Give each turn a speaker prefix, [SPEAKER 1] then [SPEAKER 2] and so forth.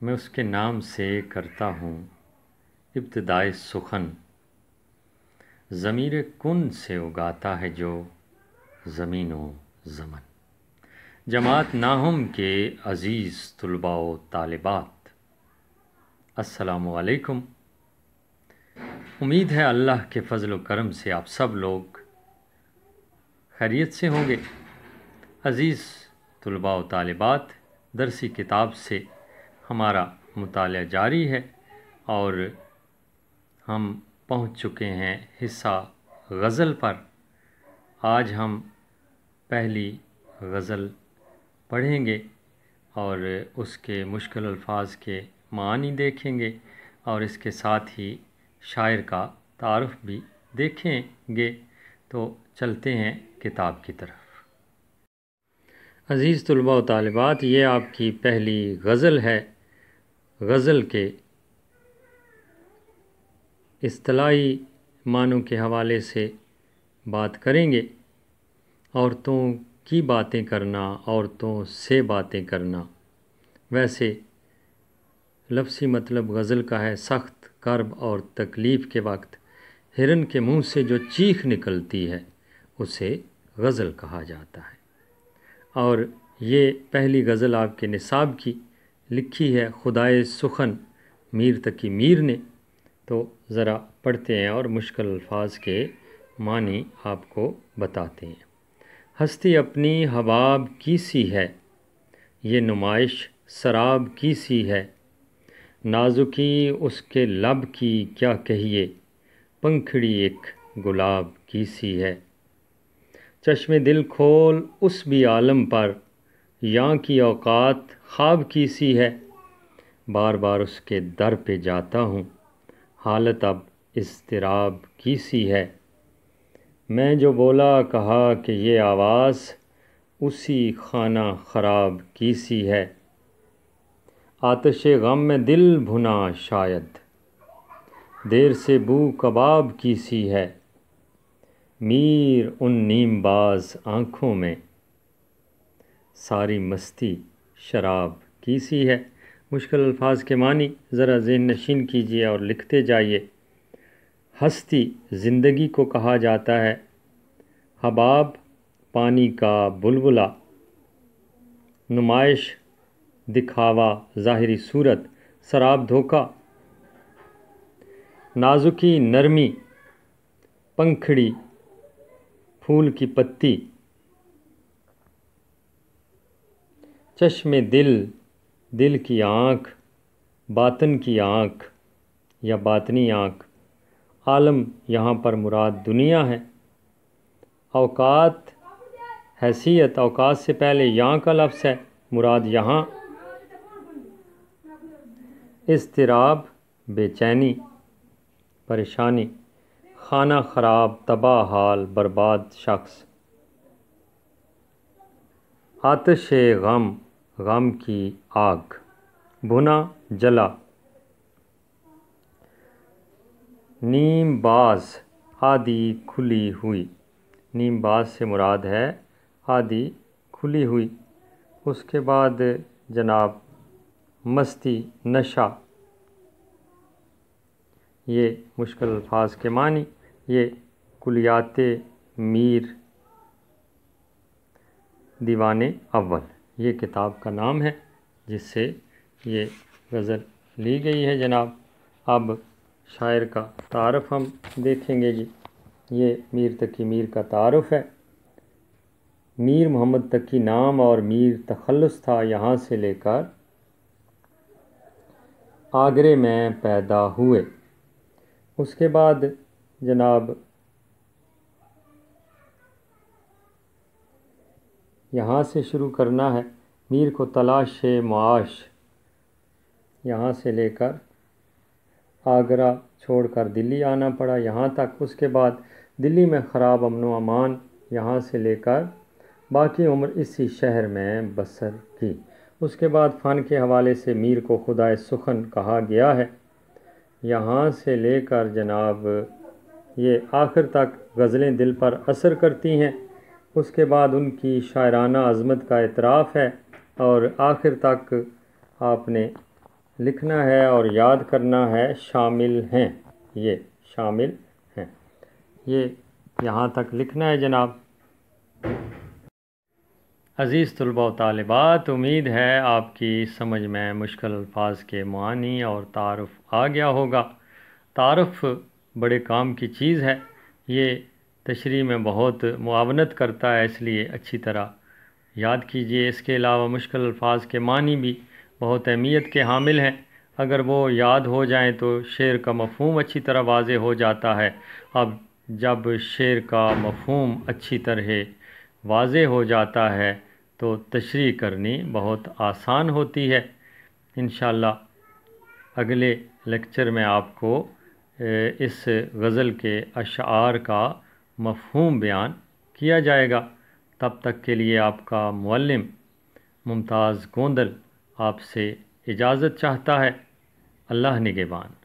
[SPEAKER 1] میں اس کے نام سے کرتا ہوں ابتدائے سخن، ضمیر کن سے اگاتا ہے جو زمین و زمن۔ جماعت ناہم کے عزیز طلباء و طالبات، السلام علیکم۔ امید ہے اللہ کے فضل و کرم سے آپ سب لوگ خیریت سے ہوں گے۔ عزیز طلباء و طالبات، درسی کتاب سے ہمارا مطالعہ جاری ہے اور ہم پہنچ چکے ہیں حصہ غزل پر۔ آج ہم پہلی غزل پڑھیں گے اور اس کے مشکل الفاظ کے معانی دیکھیں گے اور اس کے ساتھ ہی شاعر کا تعارف بھی دیکھیں گے۔ تو چلتے ہیں کتاب کی طرف۔ عزیز طلباء و طالبات، یہ آپ کی پہلی غزل ہے۔ غزل کے اصطلاحی معنوں کے حوالے سے بات کریں گے۔ عورتوں کی باتیں کرنا، عورتوں سے باتیں کرنا۔ ویسے لفظی مطلب غزل کا ہے سخت کرب اور تکلیف کے وقت ہرن کے منہ سے جو چیخ نکلتی ہے اسے غزل کہا جاتا ہے۔ اور یہ پہلی غزل آپ کے نصاب کی لکھی ہے خدائے سخن میر تقی میر نے۔ تو ذرا پڑھتے ہیں اور مشکل الفاظ کے معنی آپ کو بتاتے ہیں۔ ہستی اپنی حباب کی سی ہے، یہ نمائش سراب کی سی ہے۔ نازکی اس کے لب کی کیا کہیے، پنکھڑی ایک گلاب کی سی ہے۔ چشم دل کھول اس بھی عالم پر، یاں کی اوقات خواب کی سی ہے۔ بار بار اس کے در پہ جاتا ہوں، حالت اب اضطراب کی سی ہے۔ میں جو بولا کہا کہ یہ آواز، اسی خانہ خراب کی سی ہے۔ آتش غم میں دل بھنا شاید، دیر سے بو کباب کی سی ہے۔ میر ان نیم باز آنکھوں میں، ساری مستی شراب کی سی ہے۔ مشکل الفاظ کے معنی ذرا ذہن نشین کیجیے اور لکھتے جائیے۔ ہستی زندگی کو کہا جاتا ہے، حباب پانی کا بلبلا، نمائش دکھاوا ظاہری صورت، سراب دھوکہ، نازکی نرمی، پنکھڑی پھول کی پتی، چشم دل دل کی آنکھ، باطن کی آنکھ یا باطنی آنکھ۔ عالم یہاں پر مراد دنیا ہے۔ اوقات حیثیت، اوقات سے پہلے یہاں کا لفظ ہے، مراد یہاں۔ اضطراب بے چینی، پریشانی۔ خانہ خراب تباہ حال، برباد شخص۔ آتش غم غم کی آگ، بھنا جلا۔ نیم باز آدھی کھلی ہوئی، نیم باز سے مراد ہے آدھی کھلی ہوئی۔ اس کے بعد جناب مستی، نشہ۔ یہ مشکل الفاظ کے معنی، یہ کلیات میر دیوان اول، یہ کتاب کا نام ہے جس سے یہ غزل لی گئی ہے جناب۔ اب شاعر کا تعارف ہم دیکھیں گے جی۔ یہ میر تقی میر کا تعارف ہے۔ میر محمد تقی نام اور میر تخلص تھا، یہاں سے لے کر آگرے میں پیدا ہوئے۔ اس کے بعد جناب یہاں سے شروع کرنا ہے۔ میر کو تلاش معاش، یہاں سے لے کر آگرہ چھوڑ کر دلی آنا پڑا یہاں تک۔ اس کے بعد دلی میں خراب امن و امان، یہاں سے لے کر باقی عمر اسی شہر میں بسر کی۔ اس کے بعد فن کے حوالے سے میر کو خدائے سخن کہا گیا ہے۔ یہاں سے لے کر جناب یہ آخر تک غزلیں دل پر اثر کرتی ہیں۔ اس کے بعد ان کی شاعرانہ عظمت کا اعتراف ہے اور آخر تک آپ نے لکھنا ہے اور یاد کرنا ہے شامل ہیں، یہ شامل ہیں، یہ یہاں تک لکھنا ہے جناب۔ عزیز طلباء و طالبات، امید ہے آپ کی سمجھ میں مشکل الفاظ کے معانی اور تعارف آ گیا ہوگا۔ تعارف بڑے کام کی چیز ہے، یہ تشریح میں بہت معاونت کرتا ہے، اس لیے اچھی طرح یاد کیجئے۔ اس کے علاوہ مشکل الفاظ کے معنی بھی بہت اہمیت کے حامل ہیں، اگر وہ یاد ہو جائیں تو شعر کا مفہوم اچھی طرح واضح ہو جاتا ہے۔ اب جب شعر کا مفہوم اچھی طرح واضح ہو جاتا ہے تو تشریح کرنی بہت آسان ہوتی ہے۔ انشاءاللہ اگلے لیکچر میں آپ کو اس غزل کے اشعار کا مفہوم بیان کیا جائے گا۔ تب تک کے لیے آپ کا معلم ممتاز گوندل آپ سے اجازت چاہتا ہے۔ اللہ نگہبان۔